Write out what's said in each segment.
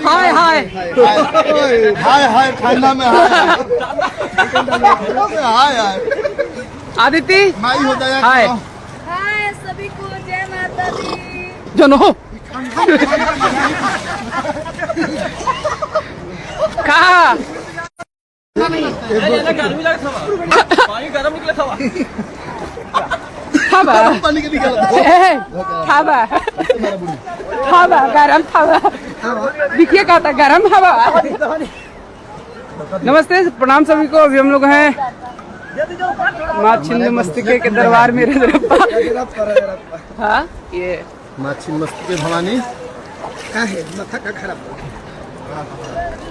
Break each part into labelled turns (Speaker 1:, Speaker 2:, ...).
Speaker 1: हाय हाय
Speaker 2: हाय हाय ठंडा में हाय हाय
Speaker 1: आदिति
Speaker 2: माई हो जाएगा।
Speaker 1: हाय
Speaker 3: हाय सभी को जय माता दी।
Speaker 1: जनो कहा
Speaker 4: गर्मी लगा था पानी गर्म निकला था
Speaker 1: थाबा
Speaker 2: पानी के निकल
Speaker 1: थाबा थाबा गरम थाबा देखिए कहा था गरम हवा। नमस्ते प्रणाम सभी को। अभी हम लोग हैं माँ छिन्नमस्तिके के दरबार में हाँ ये
Speaker 2: माँ छिन्नमस्तिके भवानी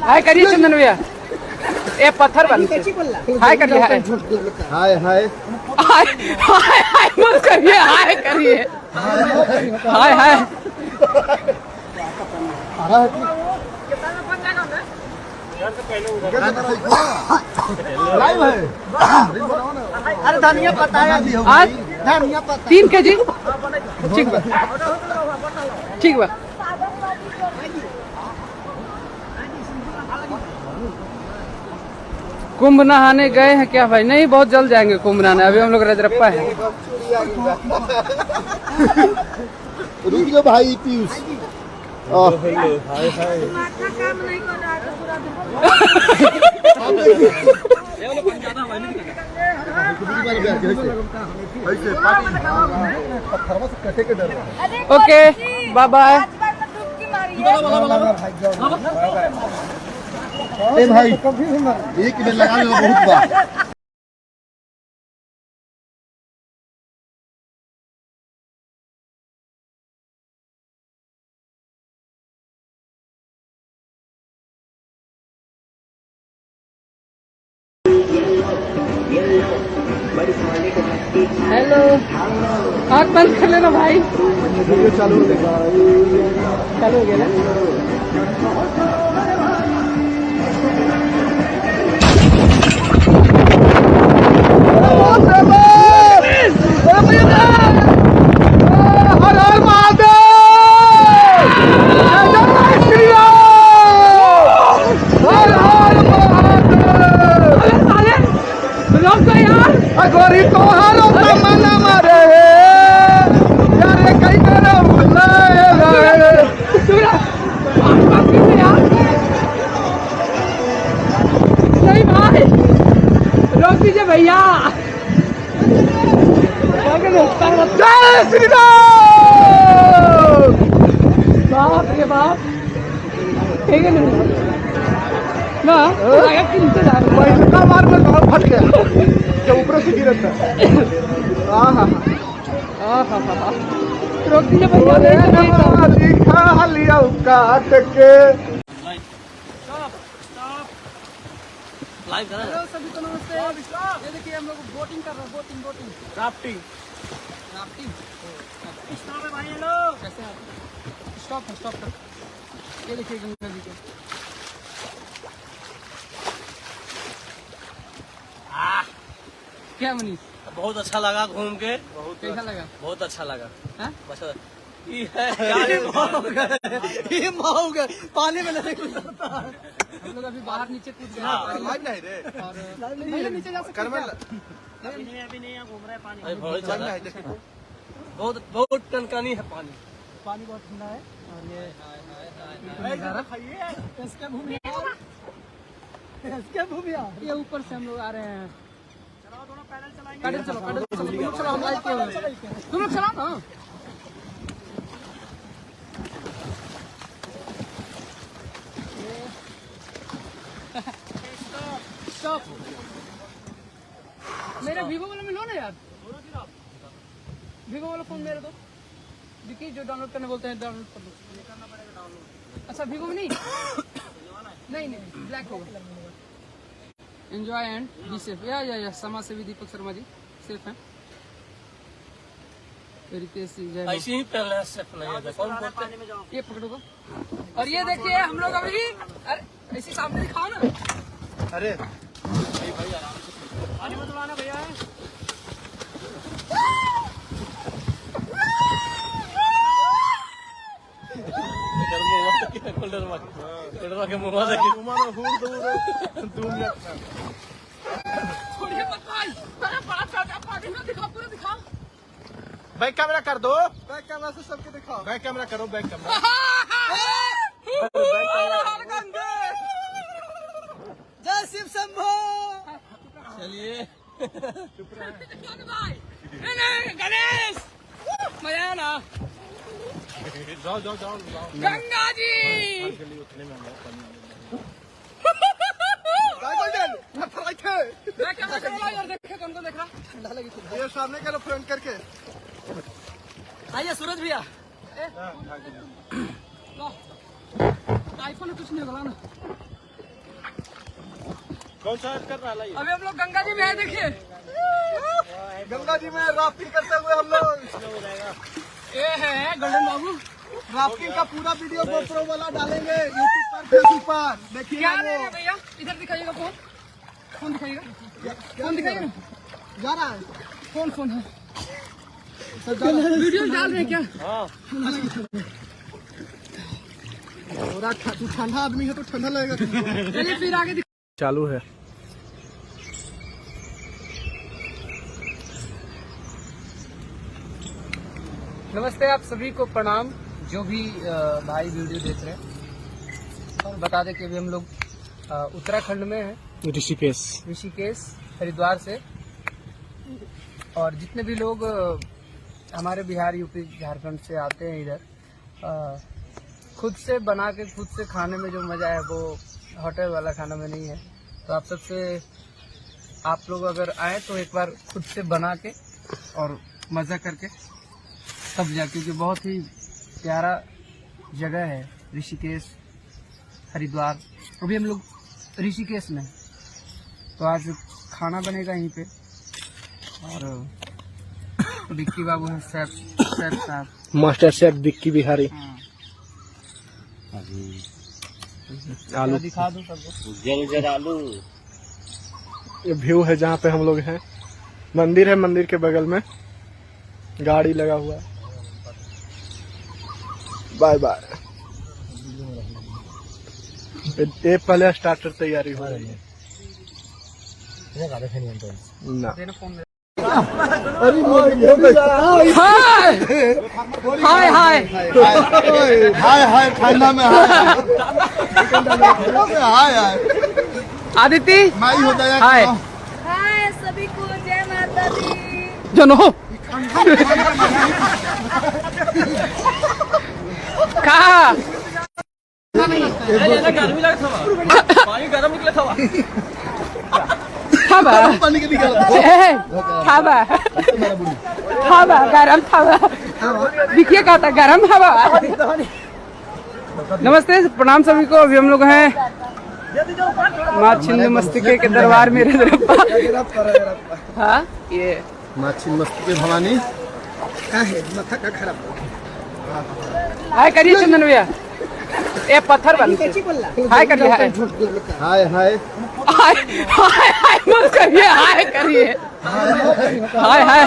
Speaker 1: हाय करिए चंदन भैया ये पत्थर वाली हाय करिए हाय
Speaker 2: हाय हाय
Speaker 1: हाय हाय हाय मत करिए हाय करिए हाय हाय
Speaker 2: लाइव है।
Speaker 5: अरे धनिया पत्ता है
Speaker 1: आज
Speaker 5: धनिया पत्ता
Speaker 1: 3 kg ठीक बा ठीक बा। कुंभ नहाने गए हैं क्या भाई? नहीं बहुत जल्द जाएंगे कुंभ नहाने। अभी हम लोग रजरप्पा है।
Speaker 2: रुक जाओ भाई पीयूष।
Speaker 3: माथा काम नहीं कर रहा है तो पूरा दिन अरे
Speaker 1: ओके बाय बाय।
Speaker 3: आज बार में डुबकी मारिए।
Speaker 2: ए भाई एक मिनट लगा लो बहुत बार।
Speaker 1: हेलो आँख बंद कर लेना भाई।
Speaker 2: वीडियो चालू हो गया।
Speaker 1: चालू हो गया ना।
Speaker 2: गोरी तो हारो मना मारे यारे कई तेरा
Speaker 1: नहीं भाई रोक दीजिए भैया।
Speaker 2: जय श्री राम।
Speaker 1: बाप रे बाप ठीक है ना आगे किनते जा रहे
Speaker 2: पहले का बार में घर फट गया जब ऊपर से गिरा था।
Speaker 1: हैं। रोक दीजिए भैया।
Speaker 2: लिखा लिया काट के
Speaker 4: लाइव करा
Speaker 1: हेलो सभी को नमस्ते। ये देखिए हम लोग बोटिंग कर रहे हैं। Boating boating
Speaker 4: rafting
Speaker 1: rafting
Speaker 4: stop है भाई हेलो
Speaker 1: कैसे आप स्टॉप है स्टॉप कर। ये देखिए गंगा जी को क्या मनीष
Speaker 4: बहुत अच्छा लगा घूम के
Speaker 1: कैसा लगा?
Speaker 4: बहुत अच्छा लगा
Speaker 1: हाँ?
Speaker 4: बस ये माओ गए पानी में नहीं गुजरता है।
Speaker 1: हम लोग अभी बाहर नीचे कूद गए
Speaker 2: लाइव नहीं रे
Speaker 1: और भैया नीचे जा सकते हैं क्या?
Speaker 4: अभी नहीं घूम रहा है पानी बहुत ज्यादा बहुत बहुत टनकनी है पानी
Speaker 1: पानी बहुत ठंडा है और ये नजारा इसके भूमिया ये ऊपर से हम लोग आ रहे हैं। पैदल चलो पैदल चलो तुम लोग चलो हम लाइव किए हुए हैं। तुम लोग चलाओ ना। स्टॉप मेरे वीवो वाला में लो ना यार। वीवो वाला फोन मेरे दो देखिए जो डाउनलोड करने बोलते हैं डाउनलोड कर लो। अच्छा वीवो में नहीं नहीं नहीं ब्लैक होगा। Enjoy and be safe. या समाज सेवी दीपक शर्मा जी सेफ हैं। रितेश जय
Speaker 4: ऐसे ही पहले सेफ नहीं है कौन बोलते हैं?
Speaker 1: ये पकड़ोगा और ये देखिए हम लोग अभी अरे ऐसे सामने दिखाओ ना।
Speaker 2: अरे
Speaker 4: पानी मत लाना भैया के मुंह देखिए
Speaker 1: छोड़िए मत भाई, अरे बड़ा चाचा पानी में दिखा, पूरा दिखा।
Speaker 2: बैक कैमरा कर दो, बैक कैमरा से सबके दिखाओ, बैक कैमरा करो, बैक कैमरा।
Speaker 4: जय शिव शंभो। चलिए
Speaker 1: नहीं गणेश, मजा आया ना।
Speaker 2: जाओ जाओ जाओ
Speaker 1: गंगा जी, कैमरा चला यार, देखे तुमको देखा,
Speaker 2: ये सामने करो फ्रंट करके।
Speaker 4: आइए सूरज भैया।
Speaker 1: आईफोन में कुछ नहीं होगा ना।
Speaker 2: कौन सा कर रहा है?
Speaker 1: अभी हम लोग गंगा जी में है, देखिए
Speaker 2: गंगा जी में राफ्टिंग करते हुए हम लोग।
Speaker 1: ये है गोल्डन बाबू।
Speaker 2: राफ्टिंग का पूरा वीडियो गोप्रो वाला डालेंगे यूट्यूब पर, फेसबुक पर। देखिए
Speaker 1: क्या ले रहे हैं भैया, इधर दिखाइएगा फोन, फोन दिखाइएगा, फोन दिखाइएगा ना,
Speaker 2: जा रहा है।
Speaker 1: फोन है, वीडियो डाल रहे हैं क्या?
Speaker 2: थोड़ा तू ठंडा आदमी है तो ठंडा लगेगा।
Speaker 1: चलिए फिर आगे
Speaker 2: चालू है।
Speaker 1: नमस्ते, आप सभी को प्रणाम, जो भी भाई वीडियो देख रहे हैं। और बता दें कि अभी हम लोग उत्तराखंड में हैं, ऋषिकेश हरिद्वार से। और जितने भी लोग हमारे बिहार, यूपी, झारखंड से आते हैं इधर, खुद से बना के खुद से खाने में जो मज़ा है वो होटल वाला खाना में नहीं है। तो आप सबसे, आप लोग अगर आए तो एक बार खुद से बना के और मज़ा करके तब जा, क्योंकि बहुत ही प्यारा जगह है ऋषिकेश हरिद्वार। अभी हम लोग ऋषिकेश में हैं, तो आज खाना बनेगा यहीं पे। और विक्की बाबू हैं, शेफ साहब,
Speaker 2: मास्टर शेफ विक्की बिहारी।
Speaker 1: आलू दिखा दूं सबको।
Speaker 6: आलू।
Speaker 2: ये व्यू है जहाँ पे हम लोग हैं। मंदिर है, मंदिर के बगल में गाड़ी लगा हुआ है। Bye bye. ये पहले स्टार्टर तैयारी हो रही है ना।
Speaker 1: हाय हाय
Speaker 2: हाय हाय ठंडा में हाय हाय
Speaker 1: आदित्य,
Speaker 2: माई हो जाएगा।
Speaker 1: हाय
Speaker 3: हाय सभी को, जय माता दी।
Speaker 1: जनो कहा
Speaker 4: गर्मी लगा था, पानी गर्म निकला था।
Speaker 1: था
Speaker 2: पानी के निकाल
Speaker 1: गरम था। देखिए कहा था गरम हवा। नमस्ते, प्रणाम सभी को। अभी हम लोग हैं माँ छिन्नमस्तिके के दरबार में। हाँ, ये
Speaker 2: माँ छिन्नमस्तिके भवानी
Speaker 1: हाय करिए चंदन भैया, ये पत्थर वाली हाय करिए, हाय
Speaker 2: हाय हाय
Speaker 1: हाय हाय हाय मत करिए, हाय करिए, हाय हाय